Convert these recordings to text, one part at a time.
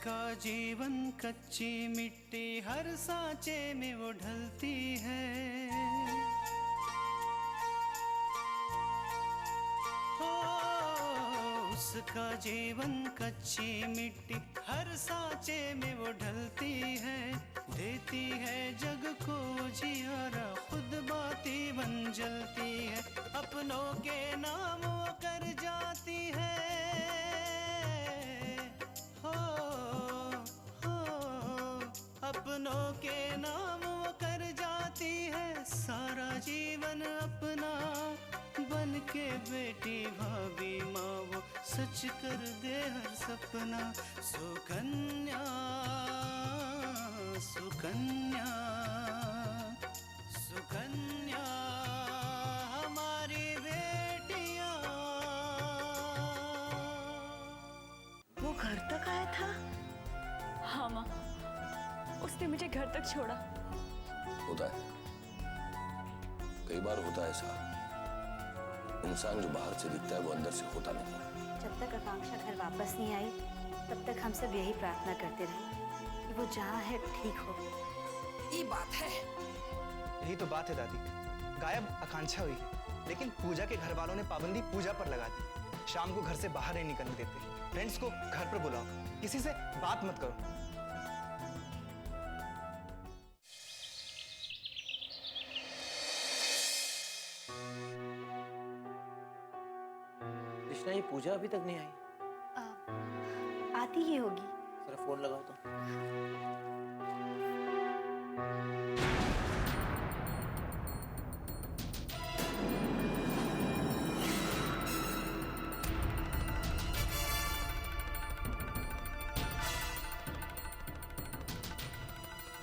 उसका जीवन कच्ची मिट्टी हर सांचे में वो ढलती है। हो उसका जीवन कच्ची मिट्टी हर सांचे में वो ढलती है। देती है जग को जियारा, खुद बाती बन जलती है। अपनों के नाम वो कर जाती है। अपनों के नाम वो कर जाती है। सारा जीवन अपना बन के बेटी भाभी माँ वो सच कर दे हर सपना। सुकन्या सुकन्या सुकन्या हमारी बेटियां। वो घर तक आया था? हाँ माँ, उसने मुझे घर तक छोड़ा। होता है, कई बार होता है ऐसा। इंसान जो बाहर से दिखता है वो अंदर से होता नहीं। जब तक आकांक्षा घर वापस नहीं आई तब तक हम सब यही प्रार्थना करते रहे कि वो जहाँ है ठीक हो। ये बात है। यही तो बात है दादी, गायब आकांक्षा हुई है, लेकिन पूजा के घर वालों ने पाबंदी पूजा पर लगा दी। शाम को घर से बाहर नहीं निकलने देते। फ्रेंड्स को घर पर बुलाओ, किसी से बात मत करो। कृष्णा, ये पूजा अभी तक नहीं आई? आती ही होगी। जरा फोन लगाओ तो।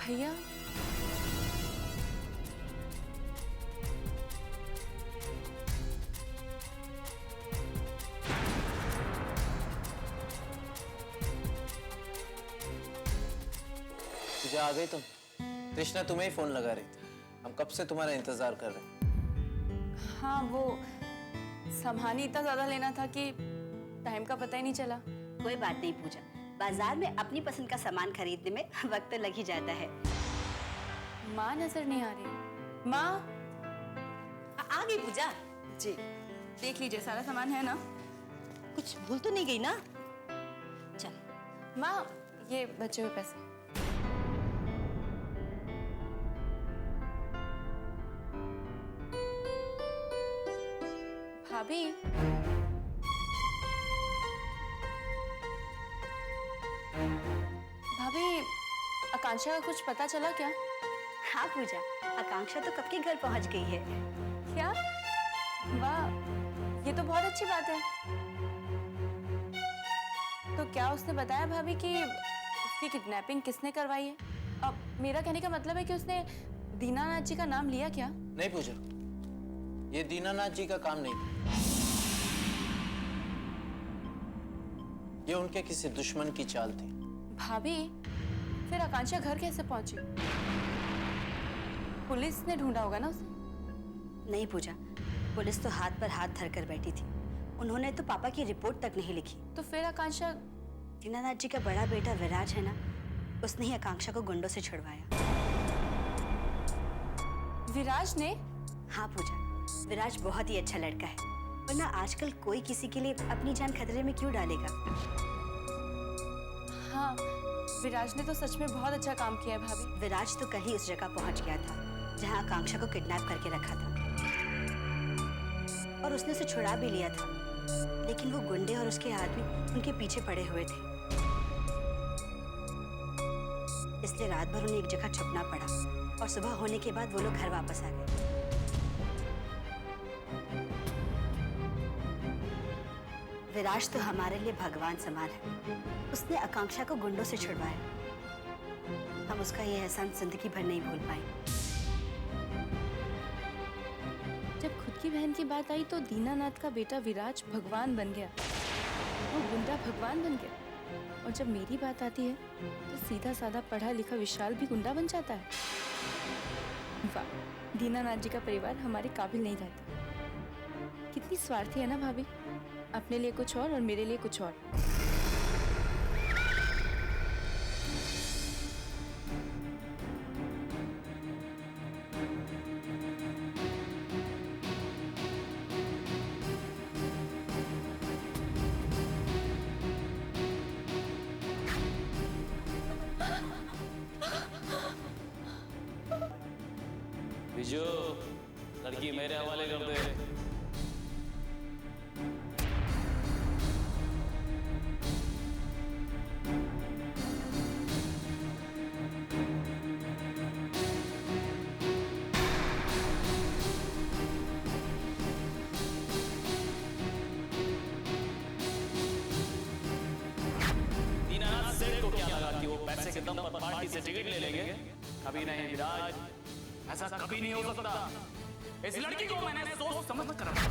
भैया, पूजा आ गई तुम? कृष्णा तुम्हें ही फोन लगा रही थी, हम कब से तुम्हारा इंतजार कर रहे हैं। हाँ वो सामान इतना ज्यादा लेना था कि टाइम का पता ही नहीं चला। कोई बात नहीं पूजा, बाजार में अपनी पसंद का सामान खरीदने में वक्त तो लग ही जाता है। माँ नजर नहीं आ रही। माँ आ गई पूजा जी, देख लीजिए सारा सामान है ना? कुछ भूल तो नहीं गई ना? चल माँ, ये बचे हुए पैसे। भाभी, भाभी आकांक्षा का कुछ पता चला क्या? हाँ पूजा, आकांक्षा तो कब के घर पहुंच गई है। क्या? वाह, ये तो बहुत अच्छी बात है। तो क्या उसने बताया भाभी कि उसकी किडनैपिंग किसने करवाई है? अब मेरा कहने का मतलब है कि उसने दीनानाथ जी का नाम लिया क्या? नहीं पूजा, ये दीनानाथ जी का काम नहीं, ये उनके किसी दुश्मन की चाल थी। भाभी, फिर आकांक्षा घर कैसे पहुंची? पुलिस ने ढूंढा होगा ना उसे? नहीं पूजा, पुलिस तो हाथ पर हाथ धरकर बैठी थी। उन्होंने तो पापा की रिपोर्ट तक नहीं लिखी। तो फिर आकांक्षा? दीनानाथ जी का बड़ा बेटा विराज है ना, उसने ही आकांक्षा को गुंडों से छुड़वाया। विराज ने? हाँ पूजा, विराज बहुत ही अच्छा लड़का है, वरना आजकल कोई किसी के लिए अपनी जान खतरे में क्यों डालेगा। हाँ, विराज ने तो सच में बहुत अच्छा काम किया है भाभी। विराज तो कल ही उस जगह पहुंच गया था जहां आकांक्षा को किडनैप करके रखा था, और उसने उसे छुड़ा भी लिया था, लेकिन वो गुंडे और उसके आदमी उनके पीछे पड़े हुए थे। इसलिए रात भर उन्हें एक जगह छुपना पड़ा, और सुबह होने के बाद वो लोग घर वापस आ गए। विराज तो हमारे लिए भगवान समान है। उसने आकांक्षा को गुंडों से छुड़वाया। हम उसका ये एहसान जिंदगी भर नहीं भूल पाए। जब खुद की बहन की बात आई तो दीनानाथ का बेटा विराज भगवान बन गया, वो गुंडा भगवान बन गया। और जब मेरी बात आती है तो सीधा साधा पढ़ा लिखा विशाल भी गुंडा बन जाता है। वाह, दीनानाथ जी का परिवार हमारे काबिल नहीं रहता। कितनी स्वार्थी है ना भाभी, अपने लिए कुछ और मेरे लिए कुछ और। बिजू, लड़की मेरे हवाले कर दे। दीनानाथ सेठ को क्या लगा कि वो पैसे के दम पर पार्टी से टिकट ले लेंगे? कभी नहीं विराज, ऐसा कभी नहीं हो सकता। इस लड़की को मैंने सोच समझ कर रखा।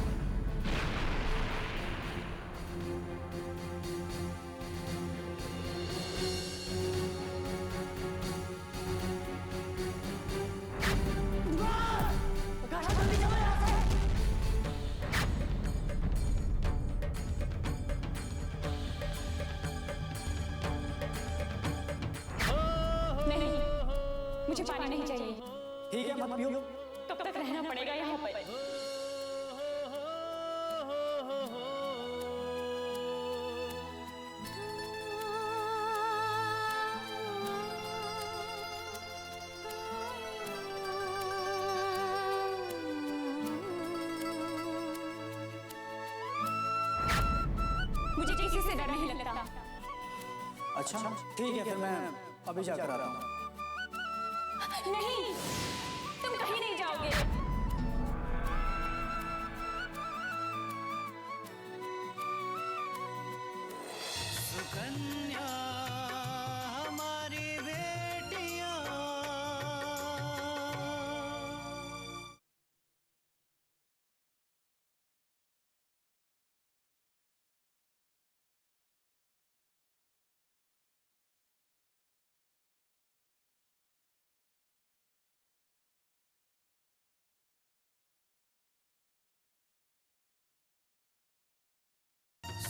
नहीं, मुझे पानी नहीं चाहिए। ठीक है, मत पियो। कब तक रहना पड़ेगा यहाँ पर? मुझे किसी से डर नहीं लगता। अच्छा ठीक है, फिर मैं अभी जाकर आता हूँ। नहीं, तुम कहीं नहीं जाओगे। सुकन्या हमारी बेटियां।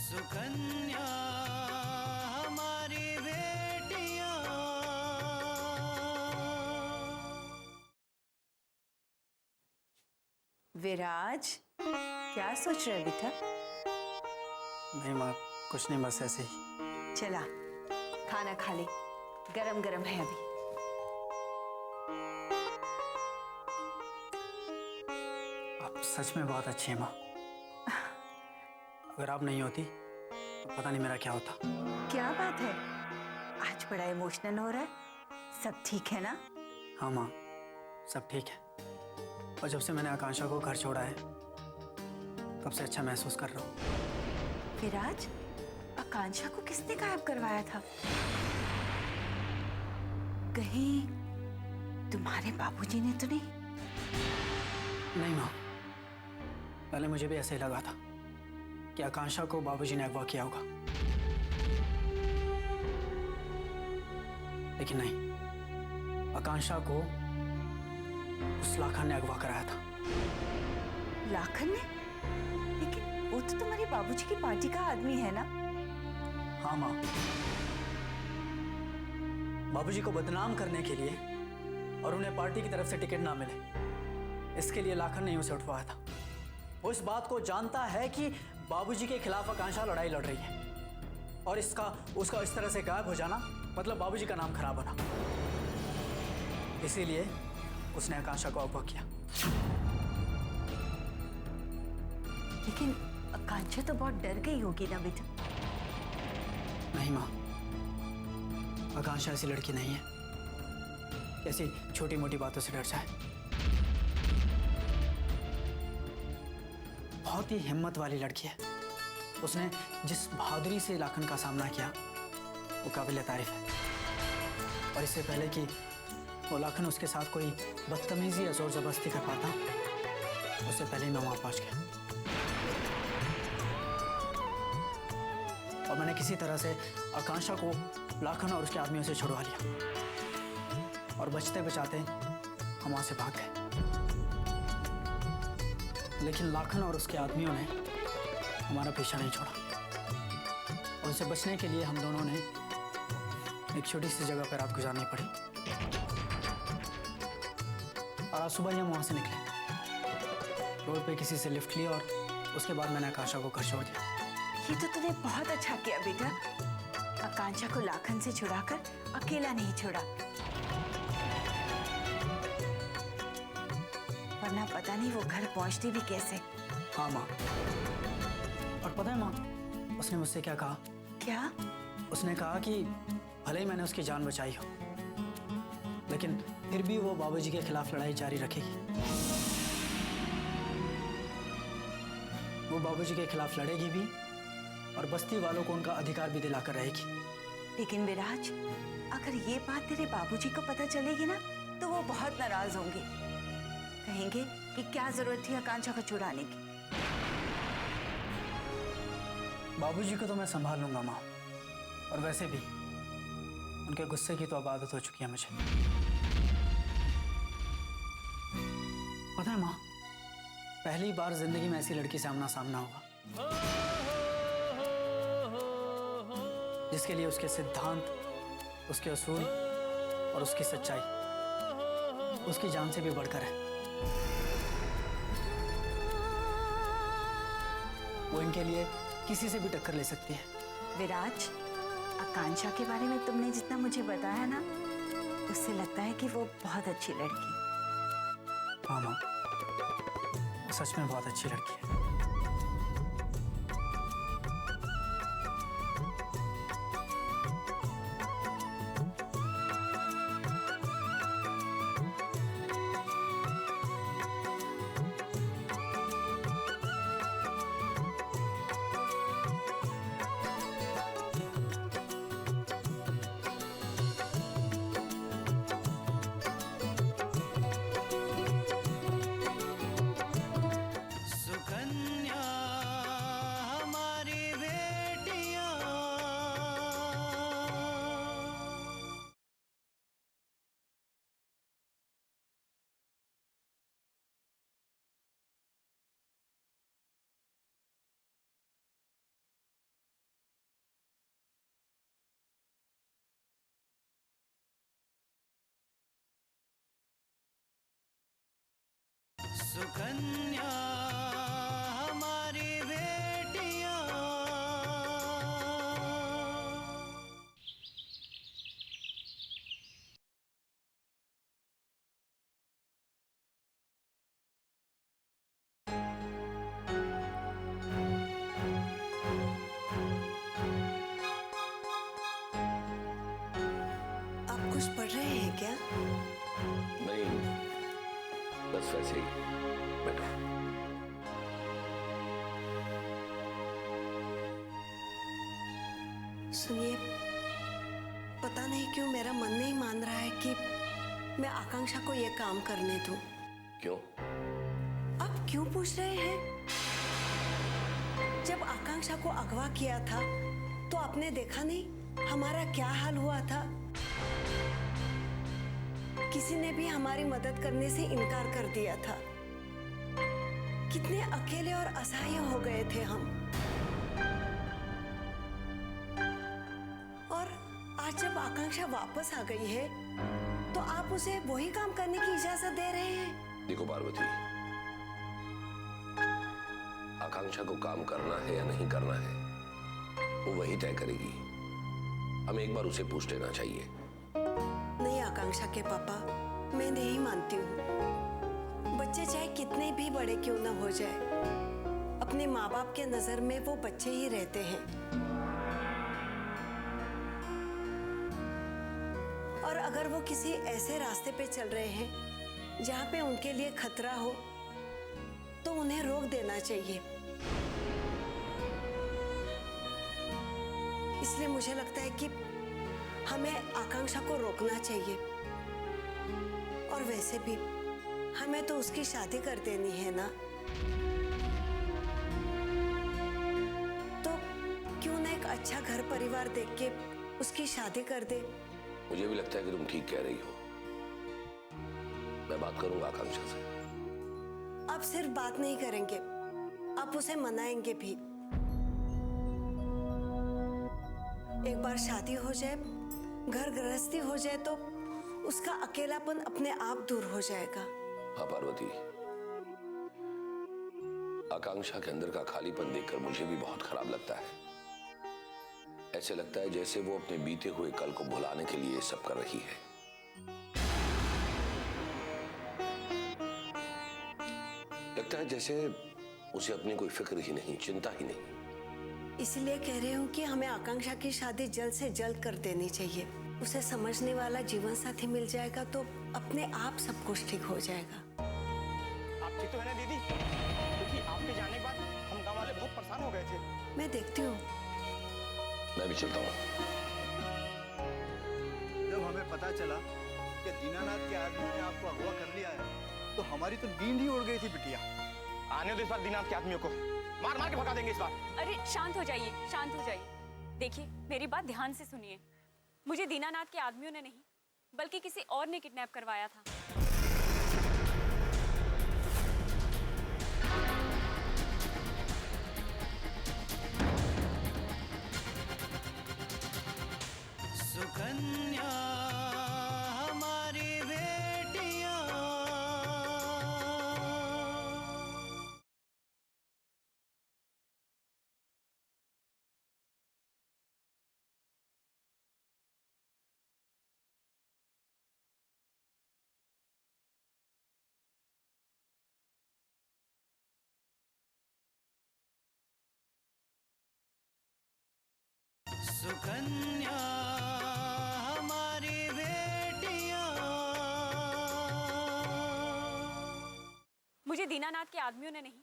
सुकन्या हमारी बेटियां। विराज, क्या सोच रहे बेटा? नहीं माँ, कुछ नहीं, बस ऐसे ही। चला, खाना खा ले, गरम गरम है अभी। आप सच में बहुत अच्छी हैं माँ। अगर आप नहीं होती तो पता नहीं मेरा क्या होता। क्या बात है, आज बड़ा इमोशनल हो रहा है? सब ठीक है ना? हाँ माँ, सब ठीक है। और जब से मैंने आकांक्षा को घर छोड़ा है तब से अच्छा महसूस कर रहा हूँ। विराज, आकांक्षा को किसने गायब करवाया था? कहीं तुम्हारे बाबूजी ने तो नहीं? नहीं माँ, पहले मुझे भी ऐसे ही लगा था कि आकांक्षा को बाबूजी ने अगवा किया होगा, लेकिन नहीं, आकांक्षा को उस लाखन ने अगवा कराया था। लाखन ने? लेकिन वो तो तुम्हारे बाबूजी की पार्टी का आदमी है ना? हाँ माँ, बाबूजी को बदनाम करने के लिए और उन्हें पार्टी की तरफ से टिकट ना मिले, इसके लिए लाखन ने उसे उठवाया था। वो इस बात को जानता है कि बाबूजी के खिलाफ आकांक्षा लड़ाई लड़ रही है और उसका इस तरह से गायब हो जाना मतलब बाबूजी का नाम खराब होना। इसीलिए उसने आकांक्षा को अगवा किया। लेकिन आकांक्षा तो बहुत डर गई होगी ना बेटा? नहीं माँ, आकांक्षा ऐसी लड़की नहीं है ऐसी छोटी मोटी बातों से डर जाए। बहुत ही हिम्मत वाली लड़की है। उसने जिस बहादुरी से लाखन का सामना किया वो काबिल तारीफ है। और इससे पहले कि वो लाखन उसके साथ कोई बदतमीजी या जोर जबरदस्ती कर पाता, उससे पहले ही मैं वहां पहुंच गया और मैंने किसी तरह से आकांक्षा को लाखन और उसके आदमियों से छुड़वा लिया और बचते बचाते हम वहां से भाग गए। लेकिन लाखन और उसके आदमियों ने हमारा पीछा नहीं छोड़ा। उनसे बचने के लिए हम दोनों ने एक छोटी सी जगह पर रात गुजारनी पड़ी और आज सुबह ही हम वहां से निकले। रोड पे किसी से लिफ्ट ली और उसके बाद मैंने आकांक्षा को घर छोड़ दिया। ये तो तूने बहुत अच्छा किया बेटा। आकांक्षा को लाखन से छुड़ाकर अकेला नहीं छोड़ा। पता नहीं वो घर पहुंचती भी कैसे। हाँ माँ, और पता है माँ उसने मुझसे क्या कहा? क्या? उसने कहा कि भले ही मैंने उसकी जान बचाई हो, लेकिन फिर भी वो बाबूजी के खिलाफ लड़ाई जारी रखेगी। वो बाबूजी के खिलाफ लड़ेगी भी और बस्ती वालों को उनका अधिकार भी दिलाकर रहेगी। लेकिन विराज, अगर ये बात तेरे बाबूजी को पता चलेगी ना तो वो बहुत नाराज होंगे। कहेंगे कि क्या जरूरत थी आकांक्षा को छुड़ाने की। बाबूजी को तो मैं संभाल लूंगा माँ, और वैसे भी उनके गुस्से की तो अब आदत हो चुकी है मुझे। पता है माँ, पहली बार जिंदगी में ऐसी लड़की से आमना सामना हुआ जिसके लिए उसके सिद्धांत, उसके असूल और उसकी सच्चाई उसकी जान से भी बढ़कर है। वो इनके लिए किसी से भी टक्कर ले सकती है। विराज, आकांक्षा के बारे में तुमने जितना मुझे बताया ना, उससे लगता है कि वो बहुत अच्छी लड़की। हाँ माँ, वो सच में बहुत अच्छी लड़की है। सुकन्या हमारी बेटियां, सुकन्या हमारी बेटियां। आप कुछ पढ़ रहे हैं क्या? नहीं, बस वैसे ही बेटा। सुनिए, पता नहीं क्यों मेरा मन नहीं मान रहा है कि मैं आकांक्षा को ये काम करने दूं। क्यों? आप क्यों पूछ रहे हैं? जब आकांक्षा को अगवा किया था तो आपने देखा नहीं हमारा क्या हाल हुआ था? किसी ने भी हमारी मदद करने से इनकार कर दिया था। कितने अकेले और असहाय हो गए थे हम। और आज जब आकांक्षा वापस आ गई है तो आप उसे वही काम करने की इजाजत दे रहे हैं? देखो पार्वती, आकांक्षा को काम करना है या नहीं करना है वो वही तय करेगी। हमें एक बार उसे पूछ लेना चाहिए। नहीं आकांक्षा के पापा, मैं नहीं मानती हूँ। बच्चे चाहे कितने भी बड़े क्यों न हो जाए, अपने माँ बाप के नजर में वो बच्चे ही रहते हैं। और अगर वो किसी ऐसे रास्ते पे चल रहे हैं जहाँ पे उनके लिए खतरा हो तो उन्हें रोक देना चाहिए। इसलिए मुझे लगता है कि हमें आकांक्षा को रोकना चाहिए। और वैसे भी हमें तो उसकी शादी कर देनी है ना, तो क्यों ना एक अच्छा घर परिवार देख के उसकी शादी कर दे। मुझे भी लगता है कि तुम ठीक कह रही हो। मैं बात करूंगा आकांक्षा से। आप सिर्फ बात नहीं करेंगे, आप उसे मनाएंगे भी। एक बार शादी हो जाए, घर गृहस्थी हो जाए तो उसका अकेलापन अपने आप दूर हो जाएगा। हाँ पार्वती, आकांक्षा के अंदर का खालीपन देखकर मुझे भी बहुत खराब लगता है। ऐसे लगता है जैसे वो अपने बीते हुए कल को भुलाने के लिए सब कर रही है। लगता है जैसे उसे अपनी कोई फिक्र ही नहीं, चिंता ही नहीं। इसलिए कह रही हूँ कि हमें आकांक्षा की शादी जल्द से जल्द कर देनी चाहिए। उसे समझने वाला जीवन साथी मिल जाएगा तो अपने आप सब कुछ ठीक हो जाएगा। आप ठीक तो है ना दीदी? क्योंकि आपके जाने के बाद हम गांव वाले बहुत परेशान हो गए थे। मैं देखती हूँ। मैं भी चलता हूँ। जब हमें पता चला कि दीनानाथ के आदमी ने आपको अगवा कर लिया है तो हमारी तो नींद ही उड़ गई थी बिटिया। आने दो इस बार दीनानाथ के आदमियों को, मार मार के भगा देंगे इस बार। अरे शांत हो जाइए, शांत हो जाइए। देखिए मेरी बात ध्यान से सुनिए। मुझे दीनानाथ के आदमियों ने नहीं बल्कि किसी और ने किडनैप करवाया था। सुकन्या हमारी बेटियां। सुकन्या हमारी बेटियां। मुझे दीनानाथ के आदमियों ने नहीं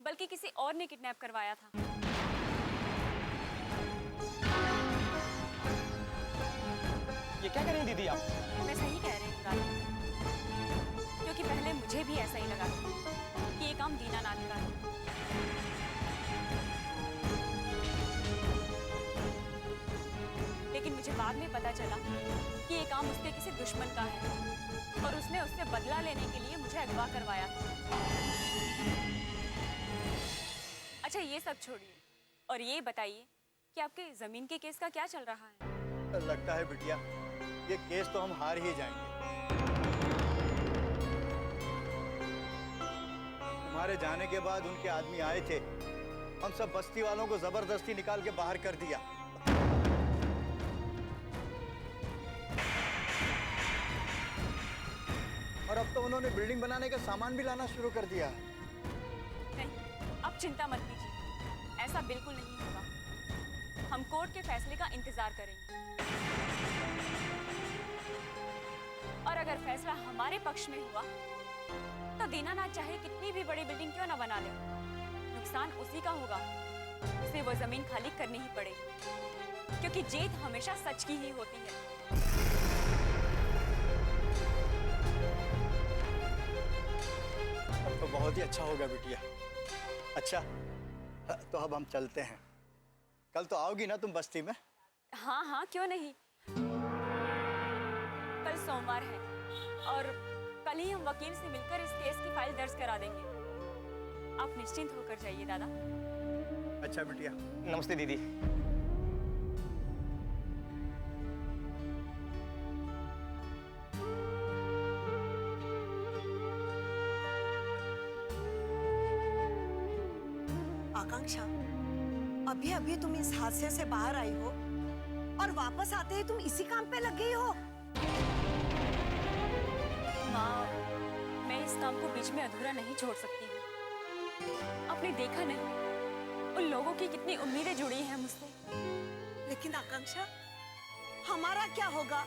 बल्कि किसी और ने किडनैप करवाया था। ये क्या कह रही हैं दीदी आप? मैं सही कह रही हूँ राज, क्योंकि पहले मुझे भी ऐसा ही लगा कि ये काम दीनानाथ का है। लेकिन मुझे बाद में पता चला कि ये काम उसके किसी दुश्मन का है और उसने उससे बदला लेने के लिए मुझे अगवा करवाया था। अच्छा ये सब छोड़िए और ये बताइए कि आपके जमीन के केस का क्या चल रहा है? लगता है बिटिया ये केस तो हम हार ही जाएंगे। तुम्हारे जाने के बाद उनके आदमी आए थे, हम सब बस्ती वालों को जबरदस्ती निकाल के बाहर कर दिया। और अब तो उन्होंने बिल्डिंग बनाने का सामान भी लाना शुरू कर दिया। नहीं, अब चिंता मत कीजिए, ऐसा बिल्कुल नहीं होगा। हम कोर्ट के फैसले का इंतजार करेंगे और अगर फैसला हमारे पक्ष में हुआ तो दीनानाथ चाहे कितनी भी बड़ी बिल्डिंग क्यों ना बना ले, नुकसान उसी का होगा। उसे वो जमीन खाली करनी ही पड़ेगी, क्योंकि जीत हमेशा सच की ही होती है। अब तो बहुत ही अच्छा होगा बिटिया। अच्छा तो अब हम चलते हैं। कल तो आओगी ना तुम बस्ती में? हाँ हाँ क्यों नहीं। कल सोमवार है और कल ही हम वकील से मिलकर इस केस की फाइल दर्ज करा देंगे। आप निश्चिंत होकर जाइए दादा। अच्छा बिटिया। नमस्ते दीदी। आकांक्षा, अभी अभी तुम इस हादसे से बाहर आई हो और वापस आते ही तुम इसी काम पे लग गई हो। माँ, मैं इस काम को बीच में अधूरा नहीं छोड़ सकती हूँ। आपने देखा नहीं उन लोगों की कितनी उम्मीदें जुड़ी हैं मुझसे। लेकिन आकांक्षा, हमारा क्या होगा?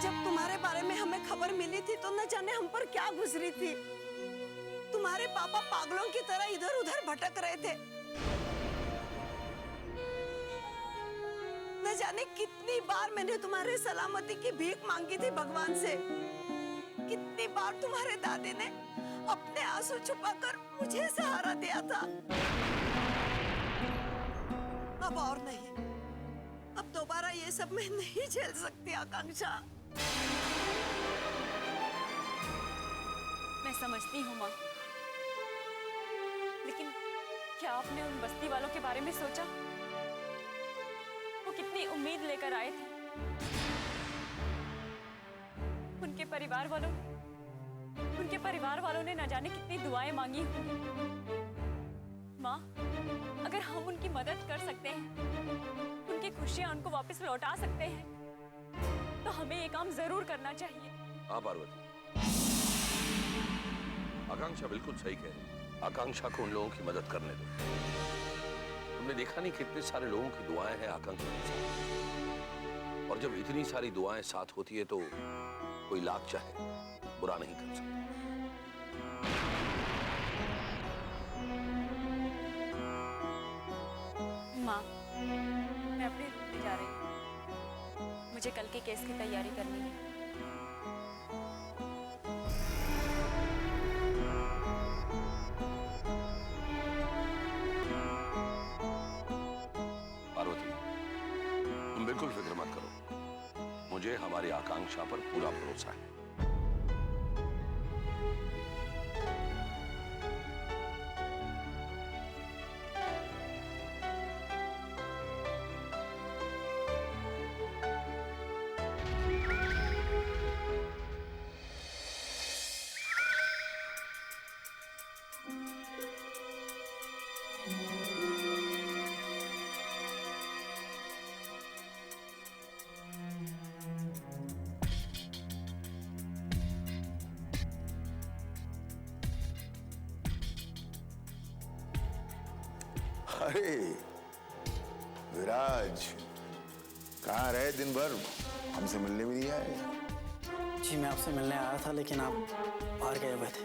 जब तुम्हारे बारे में हमें खबर मिली थी तो न जाने हम पर क्या गुजरी थी। तुम्हारे पापा पागलों की तरह इधर उधर भटक रहे थे। न जाने कितनी बार मैंने तुम्हारे सलामती की भीख मांगी थी भगवान से। कितनी बार तुम्हारे दादी ने अपने आंसू छुपाकर मुझे सहारा दिया था। अब और नहीं, अब दोबारा ये सब मैं नहीं झेल सकती आकांक्षा। मैं समझती हूँ माँ, लेकिन क्या आपने उन बस्ती वालों के बारे में सोचा? वो कितनी उम्मीद लेकर आए थे। उनके परिवार वालों ने न जाने कितनी दुआएं मांगी होंगी। माँ, अगर हम उनकी मदद कर सकते हैं, उनकी खुशियां उनको वापस लौटा सकते हैं, तो हमें ये काम जरूर करना चाहिए। हाँ पार्वती, आकांक्षा बिल्कुल सही कह रही। आकांक्षा को उन लोगों की मदद करने दो। तुमने देखा नहीं कितने सारे लोगों की दुआएं हैं आकांक्षा के साथ, और जब इतनी सारी दुआएं साथ होती है तो कोई लाख चाहे बुरा नहीं कर सकता। माँ, मैं अपने रूम में जा रही हूँ। मुझे कल के केस की तैयारी करनी है। पार्वती, तुम बिल्कुल फिक्र मत करो। मुझे हमारी आकांक्षा पर पूरा भरोसा है। अरे विराज, कहाँ रहे दिन भर? हमसे मिलने भी नहीं आए। जी मैं आपसे मिलने आया था, लेकिन आप बाहर गए हुए थे।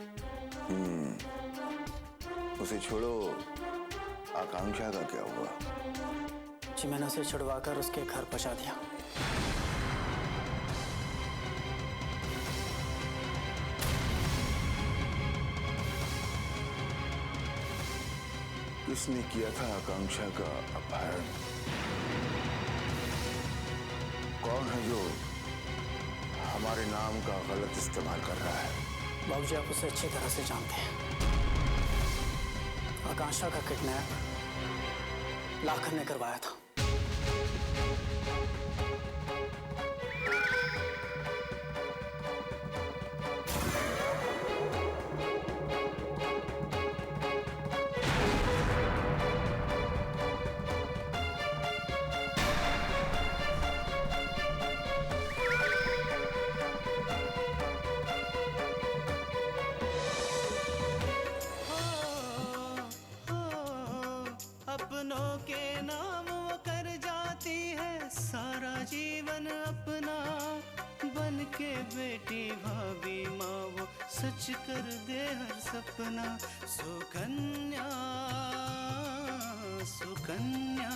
उसे छोड़ो, आकांक्षा का क्या हुआ? जी मैंने उसे छुड़वाकर उसके घर पहुंचा दिया। किसने किया था आकांक्षा का अपहरण? कौन है जो हमारे नाम का गलत इस्तेमाल कर रहा है? बाबूजी आप उसे अच्छी तरह से जानते हैं। आकांक्षा का किडनैप लाखन ने करवाया था। अपनों के नाम वो कर जाती है सारा जीवन अपना, बन के बेटी भाभी माँ वो सच कर दे हर सपना। सुकन्या सुकन्या